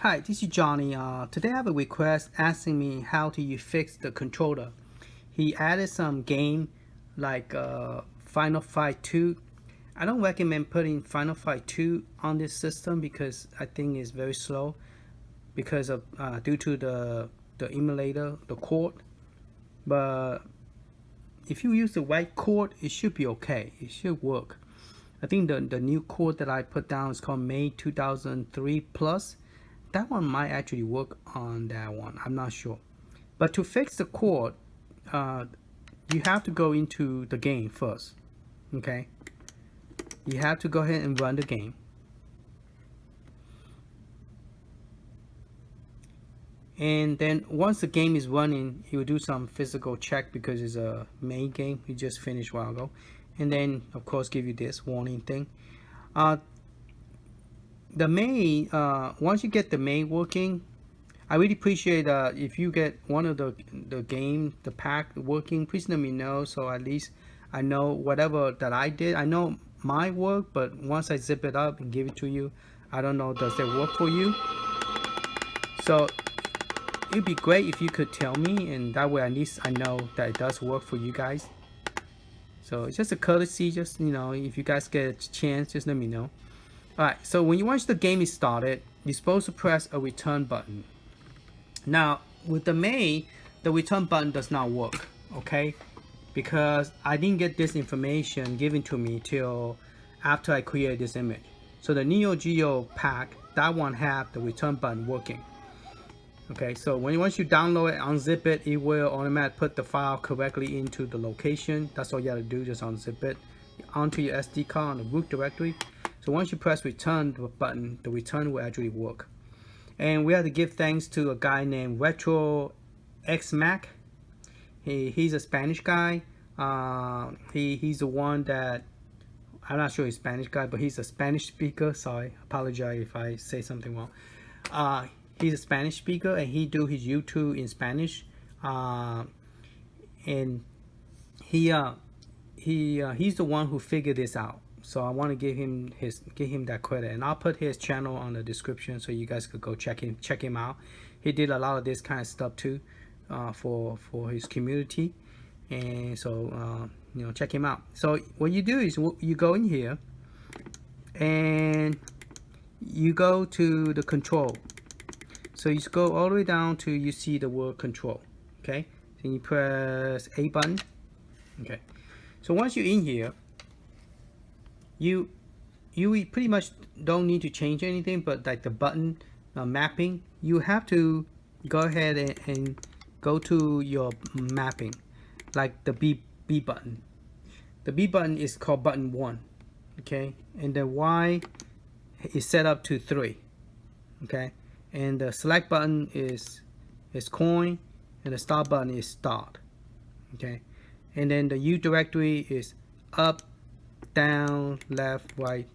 Hi, this is Johnny. Today I have a request asking me how do you fix the controller. He added some game like Final Fight 2. I don't recommend putting Final Fight 2 on this system because I think it's very slow because of due to the emulator, the cord. But if you use the right cord, it should be okay. It should work. I think the new cord that I put down is called May 2003 Plus. That one might actually work on that one. I'm not sure. But to fix the cord, you have to go into the game first. Okay. You have to go ahead and run the game. And then once the game is running, you will do some physical check because it's a main game. We just finished a while ago. And then, of course, give you this warning thing. The main, once you get the main working, I really appreciate if you get one of the pack working, please let me know, so at least I know whatever that I did. I know my work, but once I zip it up and give it to you, I don't know, does it work for you? So it'd be great if you could tell me, and that way at least I know that it does work for you guys. So it's just a courtesy, just, you know, if you guys get a chance, just let me know. Alright, so once the game is started, you're supposed to press a return button. Now, with the main, the return button does not work, okay? Because I didn't get this information given to me till after I created this image. So the Neo Geo pack, that one have the return button working. Okay, so once you download it, unzip it, it will automatically put the file correctly into the location. That's all you have to do, just unzip it onto your SD card on the root directory. So once you press return button, the return will actually work. And we have to give thanks to a guy named Retro X Mac. He's a Spanish guy. He's the one that, I'm not sure he's a Spanish guy, but he's a Spanish speaker. Sorry, apologize if I say something wrong. He's a Spanish speaker, and he do his YouTube in Spanish. And he's the one who figured this out. So I want to give him that credit, and I'll put his channel on the description so you guys could go check him out. He did a lot of this kind of stuff too, for his community, and so you know, check him out. So what you do is you go in here, and you go to the control. So you go all the way down to you see the word control. Okay, then you press A button. Okay, so once you're in here, you pretty much don't need to change anything, but like the button mapping, you have to go ahead and go to your mapping, like the B button. The B button is called button 1, okay, and the Y is set up to 3, okay, and the select button is coin, and the start button is start, okay, and then the U directory is up, down, left, right,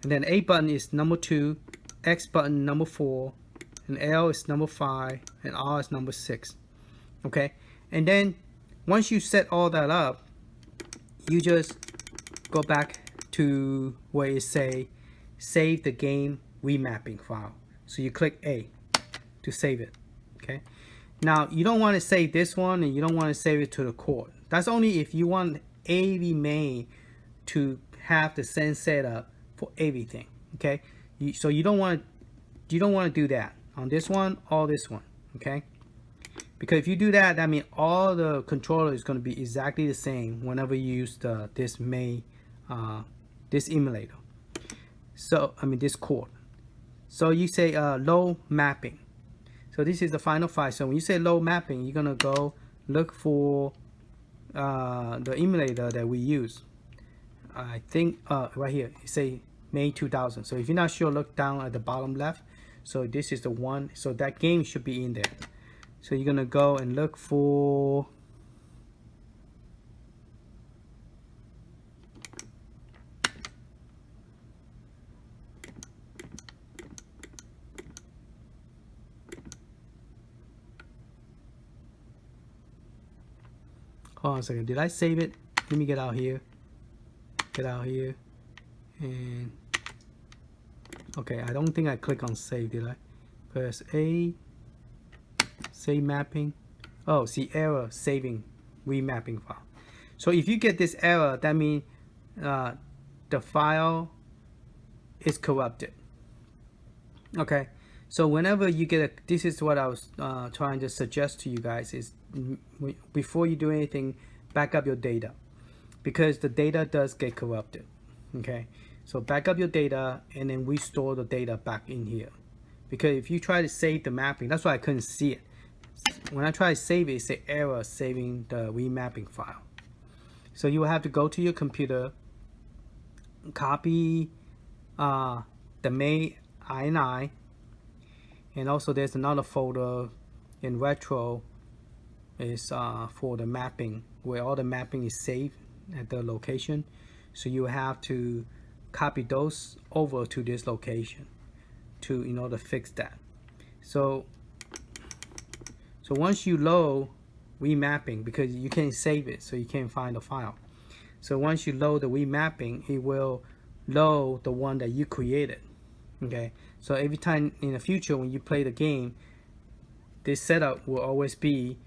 and then A button is number 2, X button number 4, and L is number 5, and R is number 6. Okay, and then once you set all that up, you just go back to where it say save the game remapping file. So you click A to save it. Okay, now you don't want to save this one, and you don't want to save it to the cord. That's only if you want AV main to have the same setup for everything. Okay, so you don't want to do that on this one or this one. Okay, because if you do that, that means all the controller is going to be exactly the same whenever you use this emulator. So I mean this cord. So you say low mapping. So this is the final file. So when you say low mapping, you're gonna go look for the emulator that we use. I think right here it say May 2000. So if you're not sure, look down at the bottom left. So this is the one. So that game should be in there. So you're gonna go and look for hold on a second. Did I save it? Let me get out here. And okay, I don't think I click on save, did I? Press A, save mapping. Oh, see error saving remapping file. So if you get this error, that means the file is corrupted. Okay, so whenever you get this is what I was trying to suggest to you guys is before you do anything, back up your data, because the data does get corrupted. Okay, so back up your data and then restore the data back in here, because if you try to save the mapping, that's why I couldn't see it. When I try to save it, it says error saving the remapping file. So you will have to go to your computer, copy the main INI, and also there's another folder in retro is for the mapping, where all the mapping is saved at the location. So you have to copy those over to this location to in order to fix that. So once you load remapping, because you can't save it, so you can't find the file. So once you load the remapping, it will load the one that you created. Okay, so every time in the future when you play the game, this setup will always be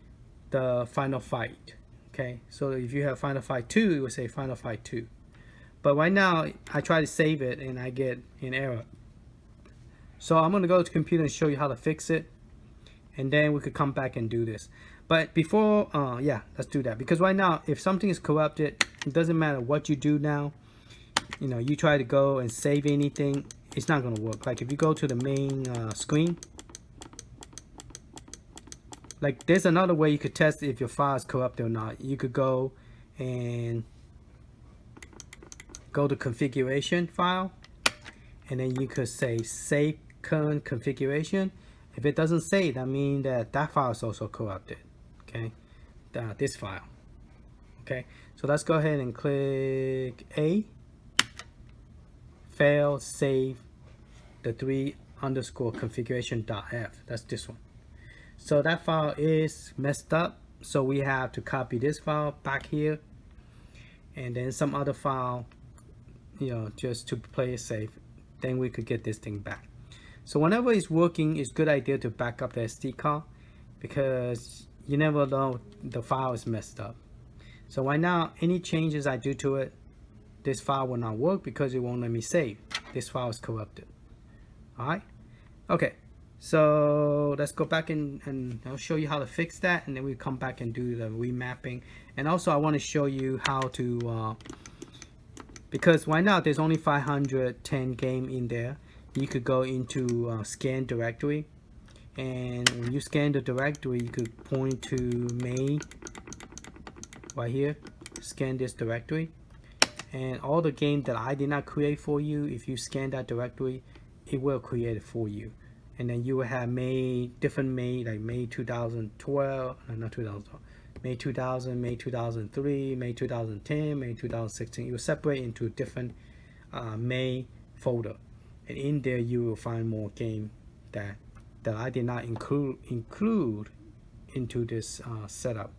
the final fight. Okay, so if you have final fight 2, it will say final fight 2. But right now I try to save it and I get an error. So I'm going to go to the computer and show you how to fix it, and then we could come back and do this. But before, yeah, let's do that. Because right now, if something is corrupted, it doesn't matter what you do now. You know, you try to go and save anything, it's not going to work. Like if you go to the main screen, like there's another way you could test if your file is corrupted or not. You could go and go to configuration file, and then you could say save current configuration. If it doesn't say, that means that that file is also corrupted. Okay, this file. Okay, so let's go ahead and click A, fail save the 3_configuration.f. that's this one. So that file is messed up, so we have to copy this file back here, and then some other file, you know, just to play it safe. Then we could get this thing back. So whenever it's working, it's a good idea to back up the SD card, because you never know the file is messed up. So right now, any changes I do to it, this file will not work because it won't let me save. This file is corrupted. Alright, okay, so let's go back and I'll show you how to fix that, and then we come back and do the remapping. And also I want to show you how to because right now there's only 510 game in there. You could go into scan directory, and when you scan the directory, you could point to main right here, scan this directory, and all the game that I did not create for you, if you scan that directory, it will create it for you. And then you will have different May, like May 2012, not 2012, May 2000, May 2003, May 2010, May 2016. It will separate into different May folder, and in there you will find more game that I did not include into this setup.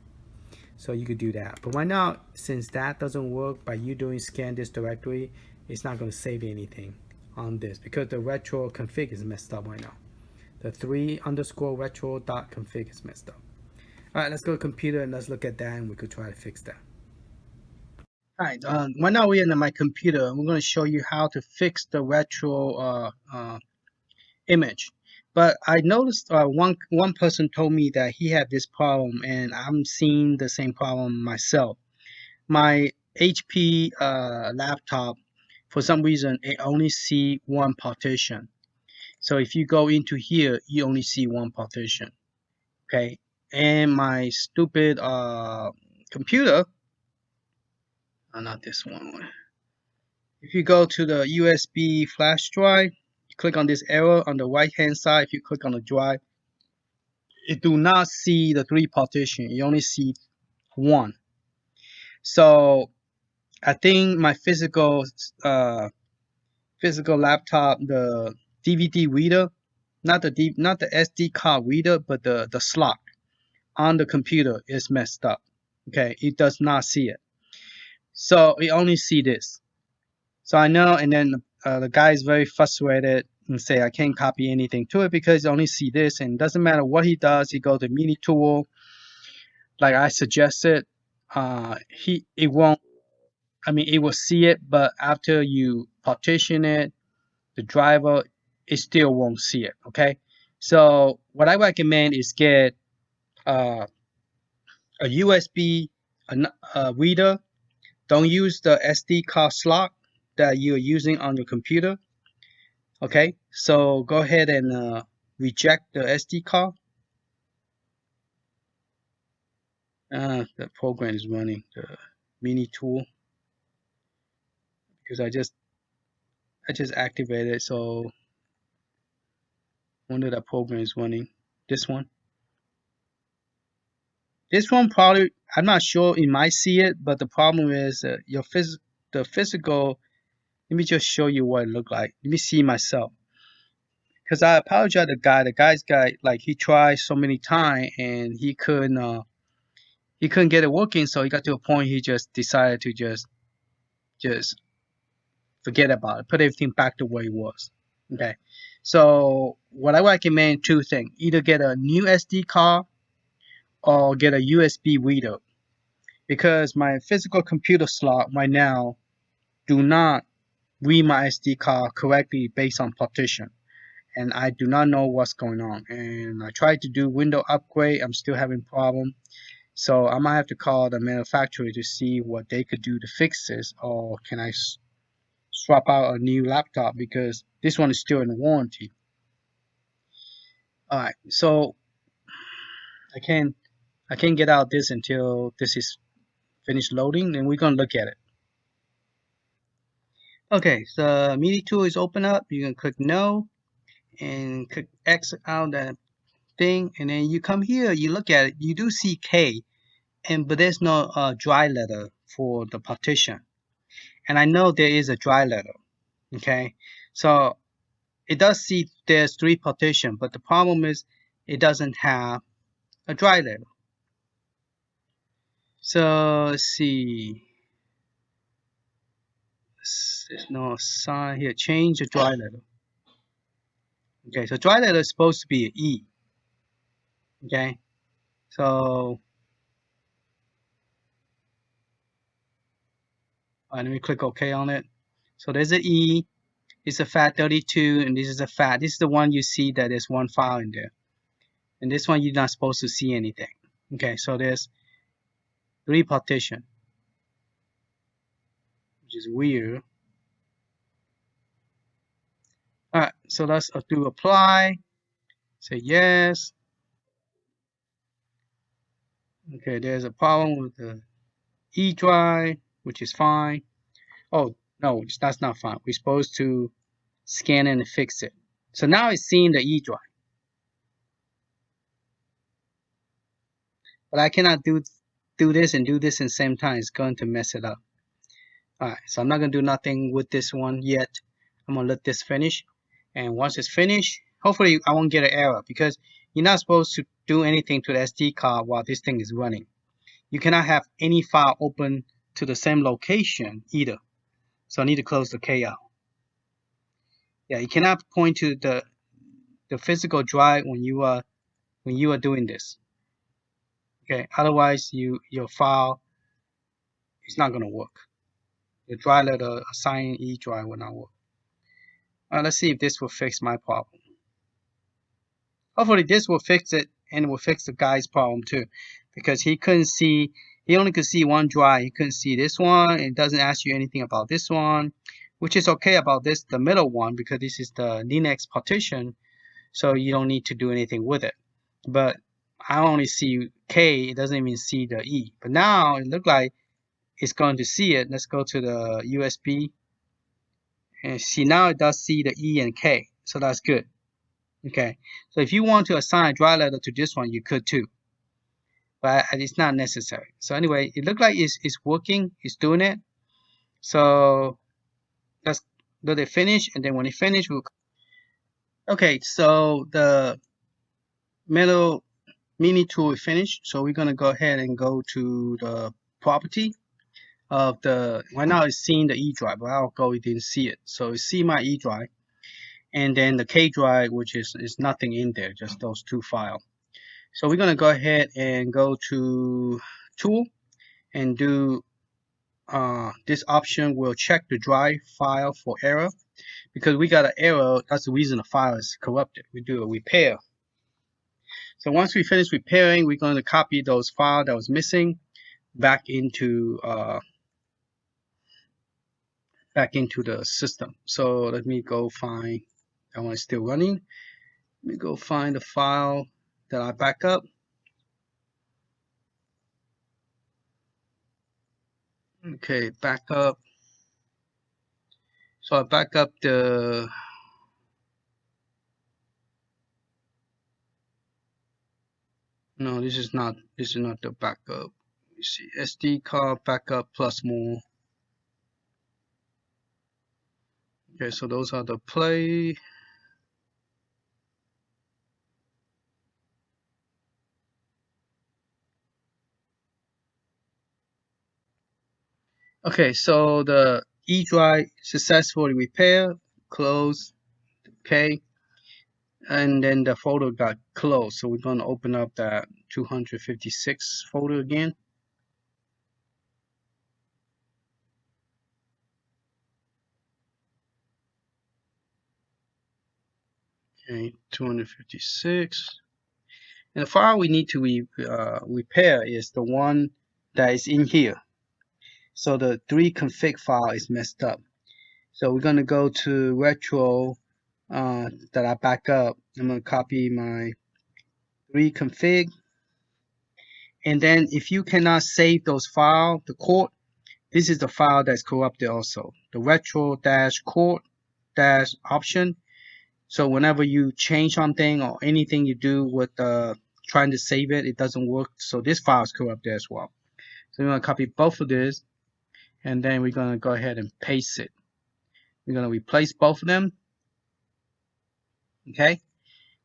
So you could do that. But right now, since that doesn't work by you doing scan this directory, it's not going to save anything on this because the retro config is messed up right now. The 3_retro.config is messed up. All right, let's go to computer and let's look at that, and we could try to fix that. All right, right now we're in my computer. We're going to show you how to fix the retro image. But I noticed one person told me that he had this problem, and I'm seeing the same problem myself. My HP laptop, for some reason, it only see one partition. So if you go into here, you only see one partition. Okay, and my stupid computer, not this one. If you go to the USB flash drive, you click on this arrow on the right hand side. If you click on the drive, it do not see the 3 partition. You only see 1. So I think my physical laptop, the DVD reader, not the SD card reader, but the slot on the computer is messed up. Okay, it does not see it. So it only see this. So I know, and then the guy is very frustrated and say I can't copy anything to it because I only see this, and it doesn't matter what he does. He goes to mini tool like I suggested. It won't. I mean, it will see it, but after you partition it, the driver, it still won't see it. Okay, so what I recommend is get uh, a USB reader. Don't use the SD card slot that you're using on your computer. Okay, so go ahead and reject the SD card. The program is running the mini tool because I just activated it, so wonder that program is running. This one probably, I'm not sure it might see it, but the problem is the physical. Let me just show you what it looked like. Let me see myself, because I apologize to the guy. The guy's guy, like, he tried so many times and he couldn't get it working, so he got to a point he just decided to just forget about it, put everything back to where it was. Okay, so what I recommend, two things: either get a new SD card or get a USB reader, because my physical computer slot right now do not read my SD card correctly based on partition, and I do not know what's going on. And I tried to do window upgrade, I'm still having problem. So I might have to call the manufacturer to see what they could do to fix this, or can I swap out a new laptop because this one is still in warranty. All right, so I can't get out this until this is finished loading, and we're gonna look at it. Okay, so media tool is open up. You can click no and click X out that thing, and then you come here. You look at it. You do see K, but there's no dry letter for the partition, and I know there is a dry letter. Okay, so it does see there's 3 partition, but the problem is it doesn't have a dry letter. So let's see. There's no sign here. Change the dry letter. Okay, so dry letter is supposed to be an E. Okay, so let me click OK on it. So there's an E. It's a FAT32, and this is a FAT. This is the one you see that there's one file in there, and this one you're not supposed to see anything. Okay, so there's 3 partition, which is weird. All right, so let's do apply. Say yes. Okay, there's a problem with the E drive, which is fine. Oh, no, that's not fine. We're supposed to scan it and fix it. So now it's seeing the E drive. But I cannot do this and do this in the same time. It's going to mess it up. All right, so I'm not going to do nothing with this one yet. I'm going to let this finish. And once it's finished, hopefully I won't get an error, because you're not supposed to do anything to the SD card while this thing is running. You cannot have any file open to the same location either. So I need to close the K out. Yeah, you cannot point to the physical drive when you are doing this. Okay, otherwise your file is not going to work. The dry letter assign E drive will not work. Let's see if this will fix my problem. Hopefully this will fix it, and it will fix the guy's problem too, because he only could see one drive. He couldn't see this one. It doesn't ask you anything about this one, which is okay about this, the middle one, because this is the Linux partition, so you don't need to do anything with it. But I only see K, it doesn't even see the E. But now it looks like it's going to see it. Let's go to the USB. And see, now it does see the E and K, so that's good. Okay, so if you want to assign a dry letter to this one, you could too, but it's not necessary. So anyway, it looks like it's working, it's doing it. So let's let it finish, and then when it finishes, okay, so the metal mini tool is finished. So we're gonna go ahead and go to the property of the, right now it's seeing the E drive, but I'll go, it didn't see it. So see my E drive, and then the K drive, which is nothing in there, just those two files. So we're gonna go ahead and go to Tool and do this option will check the drive file for error. Because we got an error, that's the reason the file is corrupted. We do a repair. So once we finish repairing, we're going to copy those files that was missing back into the system. So let me go find, that one is still running. Let me go find the file that I back up. Okay, back up. So I back up the no, this is not the backup. You see SD card backup plus more. Okay, so those are the play. Okay, so the E drive successfully repaired, closed, okay, and then the folder got closed. So we're going to open up that 256 folder again. Okay, 256. And the file we need to repair is the one that is in here. So the 3 config file is messed up. So we're going to go to retro that I back up. I'm going to copy my 3 config. And then if you cannot save those files, the court, this is the file that's corrupted also. The retro-court-option. So whenever you change something or anything you do with trying to save it, it doesn't work. So this file is corrupted as well. So we're going to copy both of this, and then we're going to go ahead and paste it. We're going to replace both of them. Okay,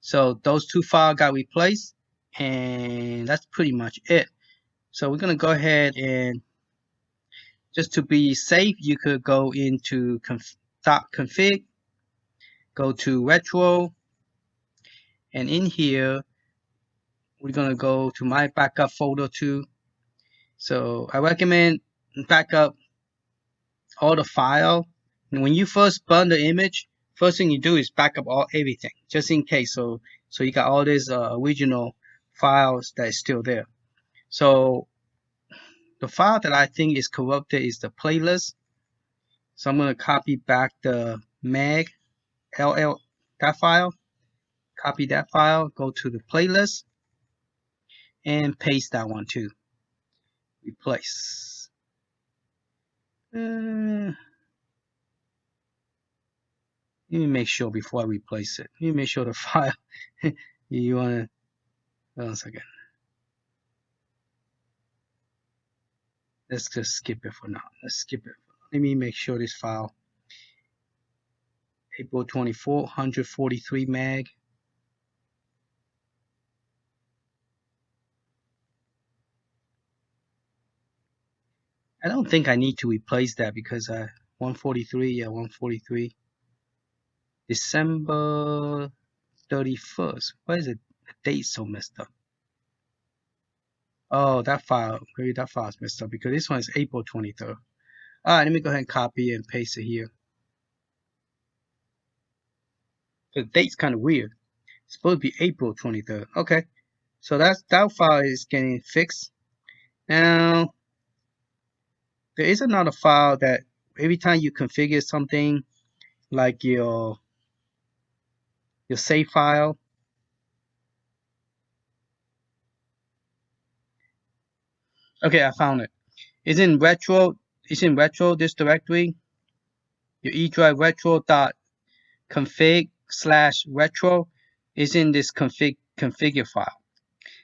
so those 2 files got replaced, and that's pretty much it. So we're going to go ahead and just to be safe, you could go into .config, go to retro, and in here we're going to go to my backup folder too. So I recommend backup all the file. And when you first burn the image, first thing you do is back up everything, just in case. So you got all these original files that is still there. So the file that I think is corrupted is the playlist. So I'm going to copy back the mag ll that file, copy that file, go to the playlist, and paste that one too. Replace. Let me make sure before I replace it. Let me make sure the file you want to. Hold on a second. Let's just skip it for now. Let's skip it. Let me make sure this file. April 24, 143 meg. I don't think I need to replace that because 143, yeah, 143. December 31st. Why is it the date so messed up? Oh, that file, maybe that file is messed up because this one is April 23rd. All right, let me go ahead and copy and paste it here. The date's kind of weird. It's supposed to be April 23rd. Okay, so that file is getting fixed. Now, there is another file that every time you configure something like your save file, okay, I found it. It's in retro. It's in retro. This directory, your E drive retro.config/retro is in this configure file.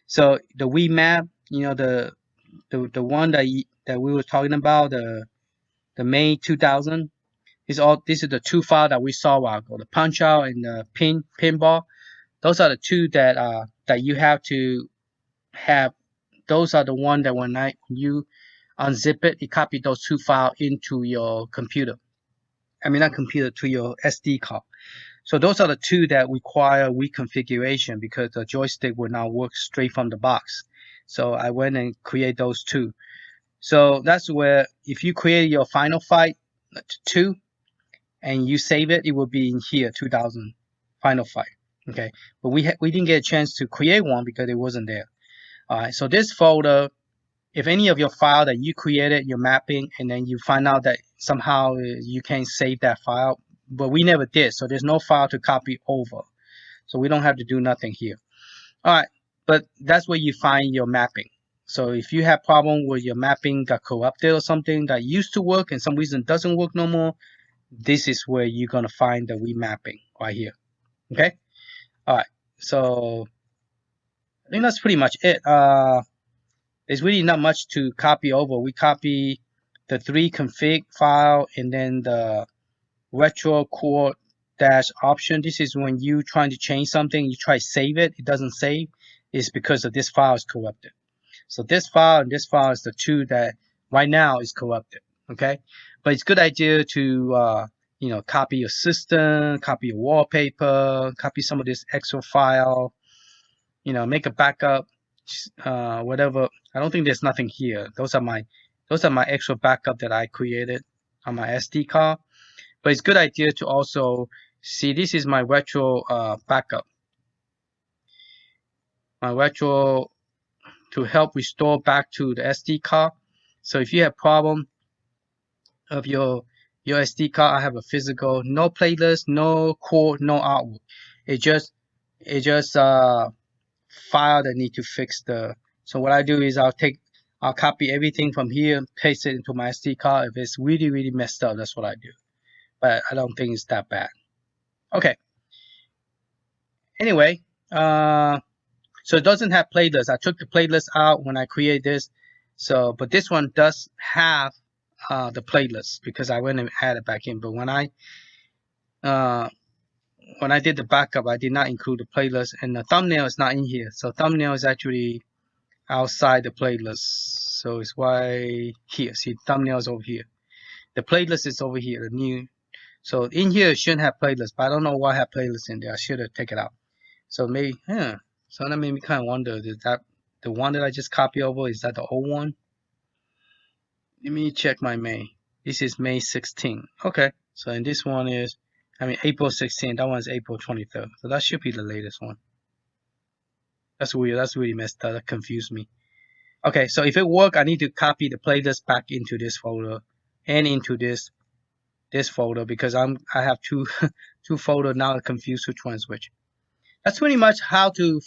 So the remap, you know, the one that we were talking about, the May 2000, is all. This is the 2 file that we saw a while ago, the punch out and the pinball. Those are the 2 that you have to have. Those are the one that when you unzip it, it copies those 2 files into your computer. I mean, not computer, to your SD card. So those are the two that require reconfiguration because the joystick will not work straight from the box. So I went and create those two. So that's where if you create your final fight 2 and you save it, it will be in here 2000 final fight. Okay, but we didn't get a chance to create one because it wasn't there. All right, so this folder, if any of your file that you created, your mapping, and then you find out that somehow you can't save that file, but we never did, so there's no file to copy over. So we don't have to do nothing here. All right, but that's where you find your mapping. So if you have problem with your mapping got corrupted or something that used to work and some reason doesn't work no more, this is where you're gonna find the remapping right here. Okay. All right. So I think that's pretty much it. There's really not much to copy over. We copy the 3 config file and then the retro core dash option. This is when you trying to change something, you try to save it, it doesn't save. It's because of this file is corrupted. So this file and this file is the two that right now is corrupted. Okay, but it's a good idea to copy your system, copy your wallpaper, copy some of this extra file. Make a backup, whatever. I don't think there's nothing here. Those are my extra backup that I created on my SD card. But it's a good idea to also see this is my retro backup. My retro to help restore back to the SD card. So if you have problem of your SD card, I have a physical, no playlist, no chord, no artwork. It just file that need to fix the. So what I do is I'll copy everything from here, paste it into my SD card. If it's really messed up, that's what I do. But I don't think it's that bad. Okay. Anyway, so it doesn't have playlist. I took the playlist out when I create this. So, but this one does have the playlist because I went and added back in. But when I did the backup, I did not include the playlist, and the thumbnail is not in here. So thumbnail is actually outside the playlist. So it's why here. See, thumbnail is over here. The playlist is over here. The new. So in here it shouldn't have playlist, but I don't know why I have playlist in there. I should have taken it out. So maybe, so that made me kind of wonder, is that the one that I just copied over? Is that the old one? Let me check my May. This is May 16. Okay, so and this one is, April 16. That one is April 23rd. So that should be the latest one. That's weird. That's really messed up. That confused me. Okay, so if it works, I need to copy the playlist back into this folder and into this folder because I have two folders now. I'm confused which one is which. That's pretty much how to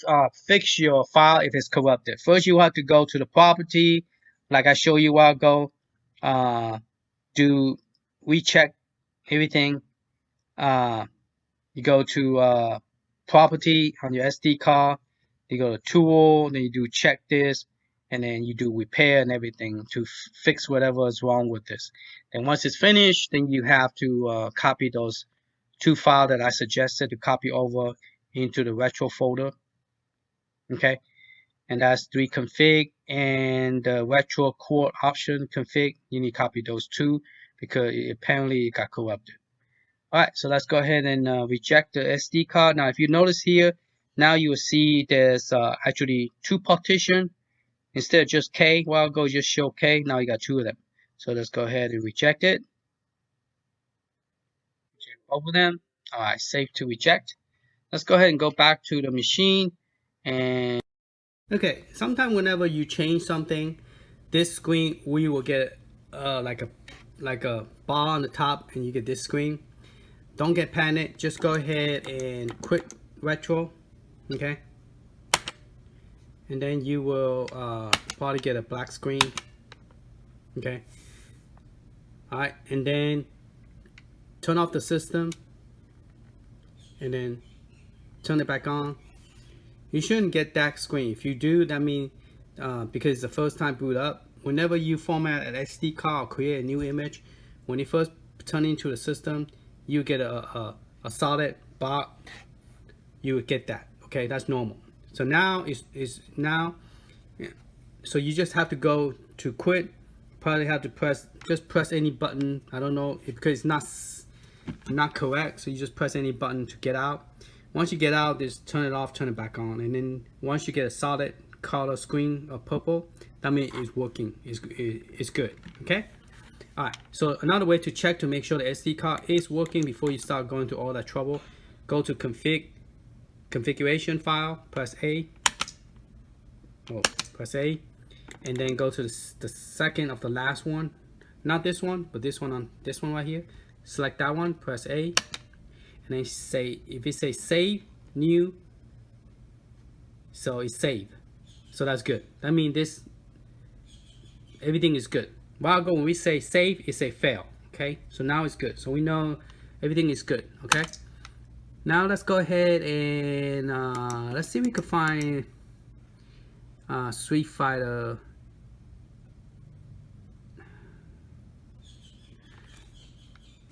fix your file if it's corrupted. First, you have to go to the property, like I showed you a while ago. Do recheck everything. You go to property on your SD card. You go to tool, then you do check this, and then you do repair and everything to fix whatever is wrong with this. Then once it's finished, then you have to copy those 2 files that I suggested to copy over into the retro folder. Okay, and that's 3 config and the retro core option config. You need to copy those 2 because apparently it got corrupted. All right, so let's go ahead and reject the SD card. Now if you notice here, now you will see there's actually 2 partitions instead of just K. A while ago just show K. Now you got 2 of them. So let's go ahead and reject it. Check both of them. All right, save to reject. Let's go ahead and go back to the machine and okay, sometime whenever you change something, this screen we will get like a bar on the top and you get this screen. Don't get panicked, just go ahead and quit retro, okay? And then you will probably get a black screen, okay? All right, and then turn off the system and then turn it back on. You shouldn't get that screen. If you do, that means because it's the first time boot up, whenever you format an SD card or create a new image, when you first turn into the system, you get a solid bar. You would get that. Okay, that's normal. So now so you just have to go to quit. Probably have to press any button. I don't know because it's not. not correct, so you just press any button to get out. Once you get out, just turn it off, turn it back on, and then once you get a solid color screen of purple, that means it's working, it's good. Okay. All right, so another way to check to make sure the SD card is working before you start going to all that trouble, go to configuration file, press A, and then go to the second of the last one, not this one, but this one right here. Select that one, press A, and then say, if it says save new, so it's saved, so that's good. That means everything is good. A while ago when we say save, it say fail. Okay, so now it's good, so we know everything is good. Okay, now let's go ahead and let's see if we can find Street Fighter.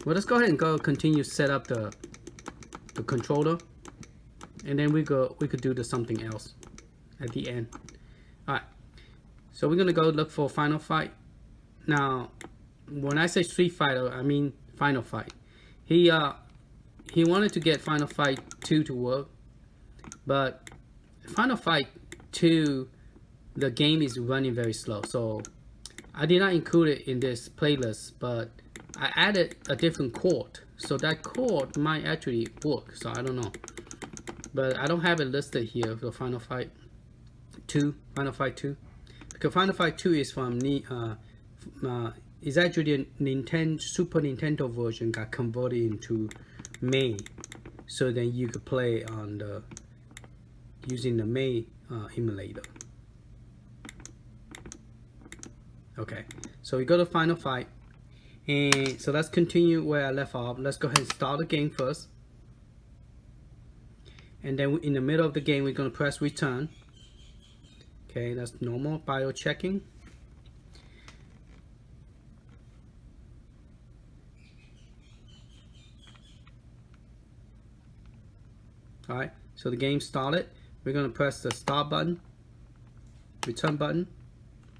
Well, let's go ahead and continue set up the controller, and then we could do something else at the end. All right, so we're gonna go look for Final Fight. Now, when I say Street Fighter, I mean Final Fight. He wanted to get Final Fight 2 to work, but Final Fight 2, the game is running very slow, so I did not include it in this playlist, but I added a different chord, so that chord might actually work, so I don't know, but I don't have it listed here for Final Fight 2, because Final Fight 2 is from is actually a Super Nintendo version got converted into May, so then you could play on using the May emulator. Okay, so we go to Final Fight, and so let's continue where I left off. Let's go ahead and start the game first, and then in the middle of the game we're going to press return. Okay, that's normal bio checking. Alright, so the game started. We're going to press the start button, return button.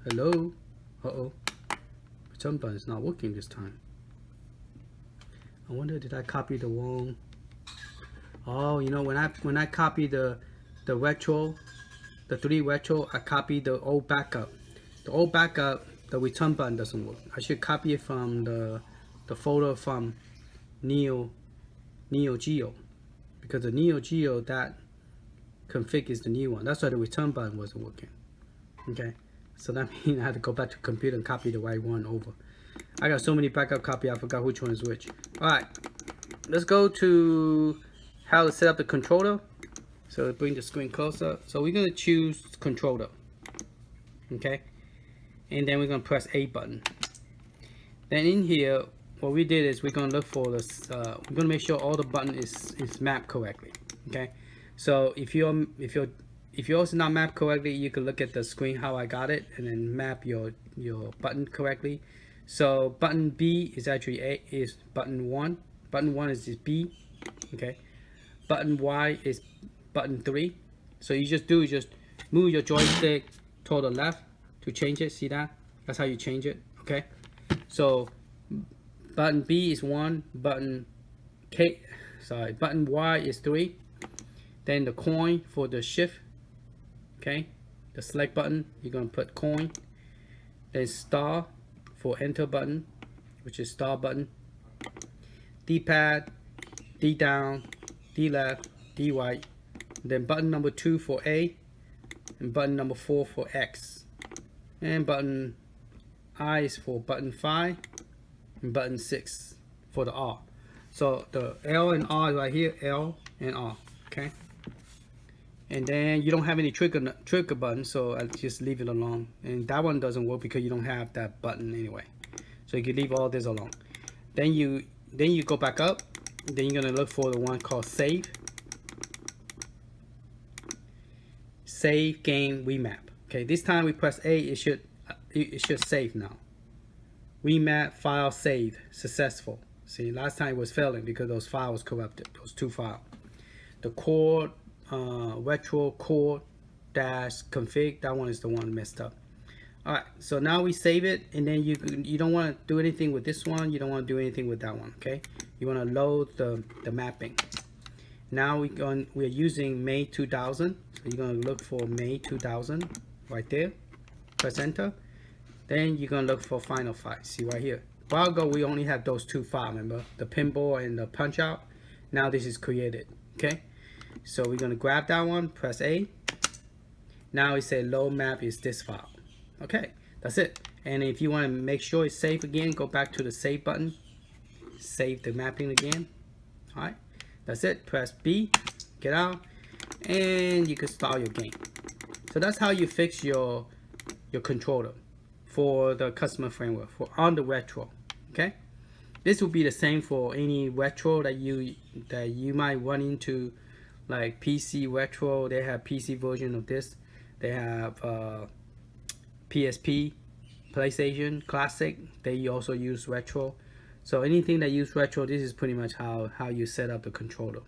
Hello. Uh-oh. Return button is not working this time. I wonder, did I copy the wrong? Oh, you know, when I copy the retro, the 3 retro, I copied the old backup. The old backup, the return button doesn't work. I should copy it from the folder from Neo Geo, because the Neo Geo, that config is the new one. That's why the return button wasn't working. Okay, so that means I had to go back to the computer and copy the right one over. I got so many backup copies, I forgot which one is which. Alright, let's go to how to set up the controller. So bring the screen closer. So we're going to choose controller. Okay, and then we're going to press A button. Then in here, what we did is we're going to look for this. We're going to make sure all the button is mapped correctly. Okay, so if yours is not mapped correctly, you can look at the screen how I got it, and then map your button correctly. So button B is actually is button 1. Button 1 is B. Okay, button Y is button 3. So you just move your joystick toward the left to change it. See that? That's how you change it. Okay, so button B is 1, button Y is 3. Then the coin for the shift. Okay, the select button, you're gonna put coin. Then star for enter button, which is star button. D-pad, D down, D left, D right. Then button number 2 for A, and button number 4 for X. And button I is for button 5, and button 6 for the R. So the L and R is right here, L and R. Okay. And then you don't have any trigger button, so I just leave it alone. And that one doesn't work because you don't have that button anyway. So you can leave all this alone. Then you go back up. Then you're gonna look for the one called save. Save game remap. Okay, this time we press A. It should save now. Remap file saved successful. See, last time it was failing because those files corrupted. Those 2 files. The core retro core dash config, that one is the one messed up. All right, so now we save it, and then you don't want to do anything with this one. You don't want to do anything with that one. Okay, you want to load the mapping. Now we're using May 2000, so you're gonna look for May 2000 right there. Press enter. Then you're gonna look for final file. See right here. A while ago we only had those two files. Remember the pinball and the punch out. Now this is created. Okay, so we're gonna grab that one. Press A. Now it says load map is this file. Okay, that's it. And if you want to make sure it's safe again, go back to the save button, save the mapping again. All right, that's it. Press B, get out, and you can start your game. So that's how you fix your controller for the customer framework for on the retro. Okay, this will be the same for any retro that you might run into, like PC retro. They have PC version of this. They have PSP, PlayStation Classic. They also use retro. So anything that use retro, this is pretty much how you set up the controller.